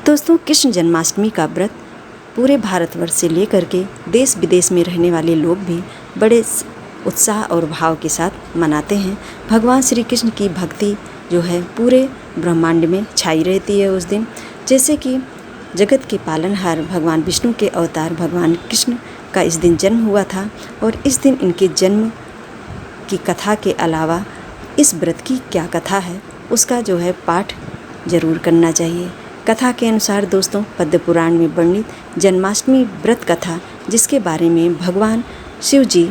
दोस्तों, कृष्ण जन्माष्टमी का व्रत पूरे भारतवर्ष से लेकर के देश विदेश में रहने वाले लोग भी बड़े उत्साह और भाव के साथ मनाते हैं। भगवान श्री कृष्ण की भक्ति जो है पूरे ब्रह्मांड में छाई रहती है उस दिन। जैसे कि जगत के पालनहार भगवान विष्णु के अवतार भगवान कृष्ण का इस दिन जन्म हुआ था और इस दिन इनके जन्म की कथा के अलावा इस व्रत की क्या कथा है उसका जो है पाठ जरूर करना चाहिए। कथा के अनुसार दोस्तों, पद्म पुराण में वर्णित जन्माष्टमी व्रत कथा, जिसके बारे में भगवान शिव जी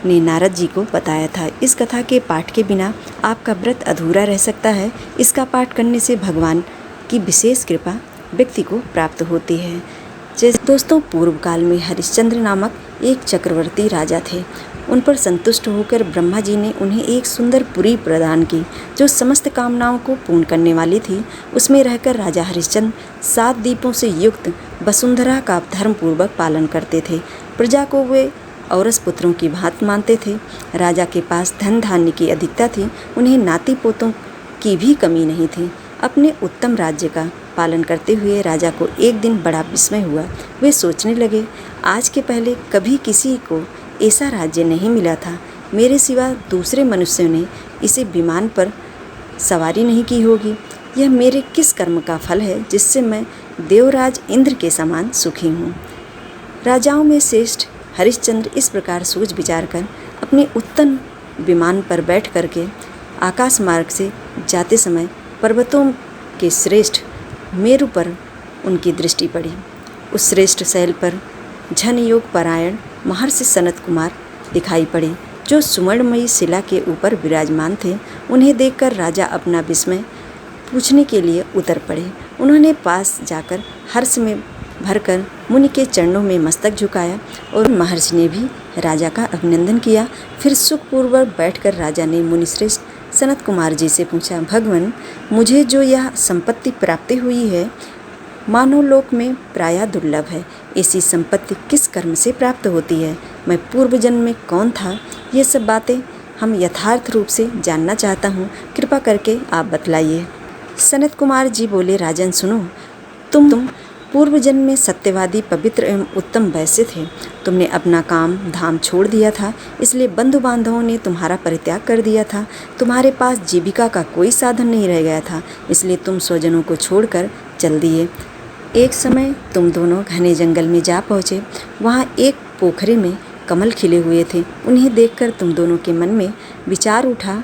ने नारद जी को बताया था, इस कथा के पाठ के बिना आपका व्रत अधूरा रह सकता है। इसका पाठ करने से भगवान की विशेष कृपा व्यक्ति को प्राप्त होती है। जैसे दोस्तों, पूर्व काल में हरिश्चंद्र नामक एक चक्रवर्ती राजा थे। उन पर संतुष्ट होकर ब्रह्मा जी ने उन्हें एक सुंदर पुरी प्रदान की जो समस्त कामनाओं को पूर्ण करने वाली थी। उसमें रहकर राजा हरिश्चंद्र 7 दीपों से युक्त वसुंधरा का धर्मपूर्वक पालन करते थे। प्रजा को वे औरस पुत्रों की भांति मानते थे। राजा के पास धन धान्य की अधिकता थी, उन्हें नाती पोतों की भी कमी नहीं थी। अपने उत्तम राज्य का पालन करते हुए राजा को एक दिन बड़ा विस्मय हुआ। वे सोचने लगे, आज के पहले कभी किसी को ऐसा राज्य नहीं मिला था। मेरे सिवा दूसरे मनुष्यों ने इसे विमान पर सवारी नहीं की होगी। यह मेरे किस कर्म का फल है जिससे मैं देवराज इंद्र के समान सुखी हूँ। राजाओं में श्रेष्ठ हरिश्चंद्र इस प्रकार सोच विचार कर अपने उत्तम विमान पर बैठ करके आकाश मार्ग से जाते समय पर्वतों के श्रेष्ठ मेरु पर उनकी दृष्टि पड़ी। उस श्रेष्ठ शैल पर झन योग परायण महर्षि सनत कुमार दिखाई पड़े जो सुवर्णमयी शिला के ऊपर विराजमान थे। उन्हें देखकर राजा अपना विस्मय पूछने के लिए उतर पड़े। उन्होंने पास जाकर हर्ष में भरकर मुनि के चरणों में मस्तक झुकाया और महर्षि ने भी राजा का अभिनंदन किया। फिर सुखपूर्वक बैठकर राजा ने मुनिश्रेष्ठ सनत कुमार जी से पूछा, भगवान, मुझे जो यह संपत्ति प्राप्ति हुई है मानव लोक में प्रायः दुर्लभ है। ऐसी संपत्ति किस कर्म से प्राप्त होती है? मैं पूर्व जन्म में कौन था? ये सब बातें हम यथार्थ रूप से जानना चाहता हूँ, कृपा करके आप बतलाइए। सनत कुमार जी बोले, राजन सुनो, तुम पूर्व जन्म में सत्यवादी, पवित्र एवं उत्तम वैश्य थे। तुमने अपना काम धाम छोड़ दिया था, इसलिए बंधु बांधवों ने तुम्हारा परित्याग कर दिया था। तुम्हारे पास जीविका का कोई साधन नहीं रह गया था, इसलिए तुम स्वजनों को छोड़कर चल दिए। एक समय तुम दोनों घने जंगल में जा पहुँचे। वहाँ एक पोखरे में कमल खिले हुए थे। उन्हें देखकर तुम दोनों के मन में विचार उठा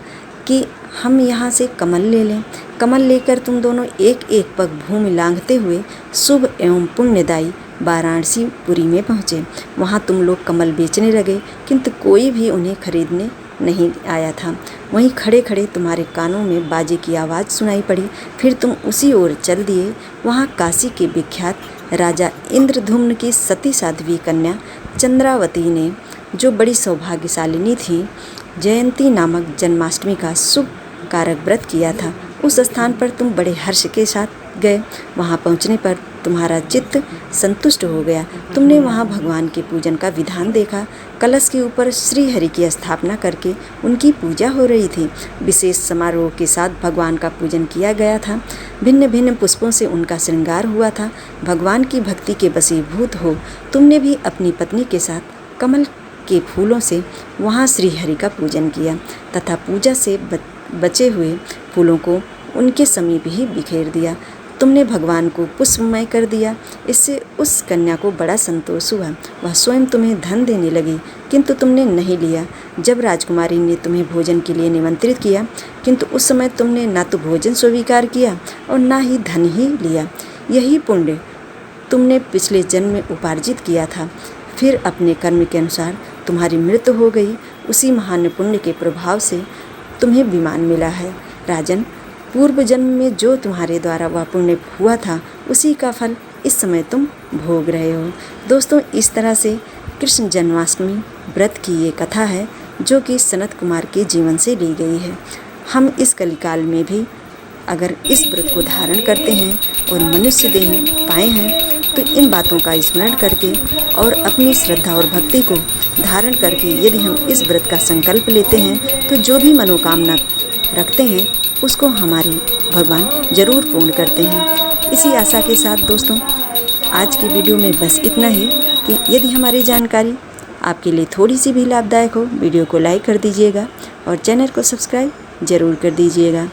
कि हम यहाँ से कमल ले लें। कमल लेकर तुम दोनों एक एक पग भूमि लांघते हुए शुभ एवं पुण्यदायी वाराणसी पुरी में पहुँचे। वहाँ तुम लोग कमल बेचने लगे, किंतु कोई भी उन्हें खरीदने नहीं आया था। वहीं खड़े खड़े तुम्हारे कानों में बाजे की आवाज़ सुनाई पड़ी। फिर तुम उसी ओर चल दिए। वहाँ काशी के विख्यात राजा इंद्रधुम्न की सती साध्वी कन्या चंद्रावती ने, जो बड़ी सौभाग्यशालिनी थी, जयंती नामक जन्माष्टमी का शुभ कारक व्रत किया था। उस स्थान पर तुम बड़े हर्ष के साथ गए। वहाँ पहुँचने पर तुम्हारा चित्त संतुष्ट हो गया। तुमने वहाँ भगवान के पूजन का विधान देखा। कलश के ऊपर श्री हरि की स्थापना करके उनकी पूजा हो रही थी। विशेष समारोह के साथ भगवान का पूजन किया गया था। भिन्न भिन्न पुष्पों से उनका श्रृंगार हुआ था। भगवान की भक्ति के वशीभूत हो तुमने भी अपनी पत्नी के साथ कमल के फूलों से वहाँ श्री हरि का पूजन किया तथा पूजा से बचे हुए फूलों को उनके समीप ही बिखेर दिया। तुमने भगवान को पुष्पमय कर दिया। इससे उस कन्या को बड़ा संतोष हुआ। वह स्वयं तुम्हें धन देने लगी, किंतु तुमने नहीं लिया। जब राजकुमारी ने तुम्हें भोजन के लिए निमंत्रित किया, किंतु उस समय तुमने न तो भोजन स्वीकार किया और न ही धन ही लिया। यही पुण्य तुमने पिछले जन्म में उपार्जित किया था। फिर अपने कर्म के अनुसार तुम्हारी मृत्यु हो गई। उसी महान पुण्य के प्रभाव से तुम्हें विमान मिला है। राजन, पूर्व जन्म में जो तुम्हारे द्वारा वह पुण्य हुआ था, उसी का फल इस समय तुम भोग रहे हो। दोस्तों, इस तरह से कृष्ण जन्माष्टमी व्रत की ये कथा है जो कि सनत कुमार के जीवन से ली गई है। हम इस कलिकाल में भी अगर इस व्रत को धारण करते हैं और मनुष्य देह पाए हैं, तो इन बातों का स्मरण करके और अपनी श्रद्धा और भक्ति को धारण करके यदि हम इस व्रत का संकल्प लेते हैं, तो जो भी मनोकामना रखते हैं उसको हमारे भगवान ज़रूर पूर्ण करते हैं। इसी आशा के साथ दोस्तों आज की वीडियो में बस इतना ही कि यदि हमारी जानकारी आपके लिए थोड़ी सी भी लाभदायक हो, वीडियो को लाइक कर दीजिएगा और चैनल को सब्सक्राइब ज़रूर कर दीजिएगा।